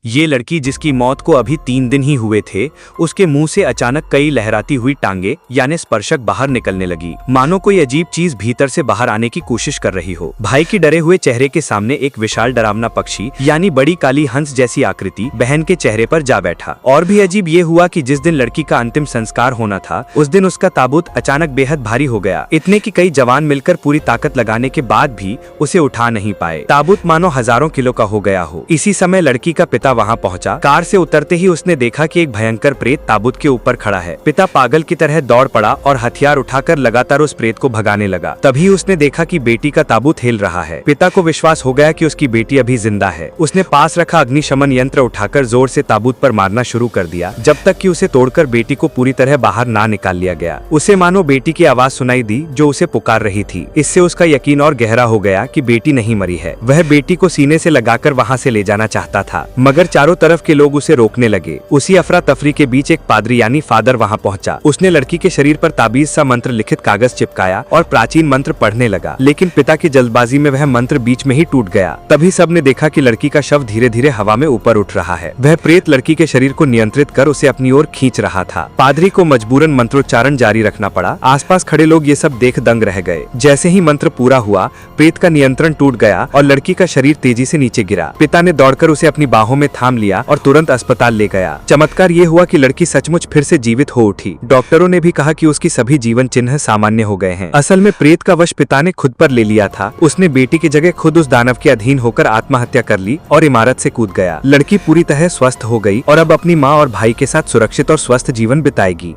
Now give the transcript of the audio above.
ये लड़की जिसकी मौत को अभी 3 दिन ही हुए थे, उसके मुंह से अचानक कई लहराती हुई टांगे यानी स्पर्शक बाहर निकलने लगी, मानो कोई अजीब चीज भीतर से बाहर आने की कोशिश कर रही हो। भाई के डरे हुए चेहरे के सामने एक विशाल डरावना पक्षी यानी बड़ी काली हंस जैसी आकृति बहन के चेहरे पर जा बैठा। और भी अजीब ये हुआ कि जिस दिन लड़की का अंतिम संस्कार होना था, उस दिन उसका ताबूत अचानक बेहद भारी हो गया, इतने कि कई जवान मिलकर पूरी ताकत लगाने के बाद भी उसे उठा नहीं पाए। ताबूत मानो हजारों किलो का हो गया हो। इसी समय लड़की का पिता वहां पहुंचा। कार से उतरते ही उसने देखा कि एक भयंकर प्रेत ताबूत के ऊपर खड़ा है। पिता पागल की तरह दौड़ पड़ा और हथियार उठाकर लगातार उस प्रेत को भगाने लगा। तभी उसने देखा कि बेटी का ताबूत हिल रहा है। पिता को विश्वास हो गया कि उसकी बेटी अभी जिंदा है। उसने पास रखा अग्निशमन यंत्र उठाकर जोर से ताबूत पर मारना शुरू कर दिया, जब तक कि उसे तोड़कर बेटी को पूरी तरह बाहर ना निकाल लिया गया। उसे मानो बेटी की आवाज सुनाई दी जो उसे पुकार रही थी। इससे उसका यकीन और गहरा हो गया कि बेटी नहीं मरी है। वह बेटी को सीने से लगाकर वहां से ले जाना चाहता था, मगर चारों तरफ के लोग उसे रोकने लगे। उसी अफरा तफरी के बीच एक पादरी यानी फादर वहां पहुंचा। उसने लड़की के शरीर पर ताबीज सा मंत्र लिखित कागज चिपकाया और प्राचीन मंत्र पढ़ने लगा, लेकिन पिता की जल्दबाजी में वह मंत्र बीच में ही टूट गया। तभी सबने देखा कि लड़की का शव धीरे धीरे हवा में ऊपर उठ रहा है। वह प्रेत लड़की के शरीर को नियंत्रित कर उसे अपनी ओर खींच रहा था। पादरी को मजबूरन मंत्रोच्चारण जारी रखना पड़ा। आसपास खड़े लोग ये सब देख दंग रह गए। जैसे ही मंत्र पूरा हुआ, प्रेत का नियंत्रण टूट गया और लड़की का शरीर तेजी से नीचे गिरा। पिता ने दौड़कर उसे अपनी बाहों में थाम लिया और तुरंत अस्पताल ले गया। चमत्कार ये हुआ कि लड़की सचमुच फिर से जीवित हो उठी। डॉक्टरों ने भी कहा कि उसकी सभी जीवन चिन्ह सामान्य हो गए हैं। असल में प्रेत का वश पिता ने खुद पर ले लिया था। उसने बेटी की जगह खुद उस दानव के अधीन होकर आत्महत्या कर ली और इमारत से कूद गया। लड़की पूरी तरह स्वस्थ हो गई और अब अपनी माँ और भाई के साथ सुरक्षित और स्वस्थ जीवन बिताएगी।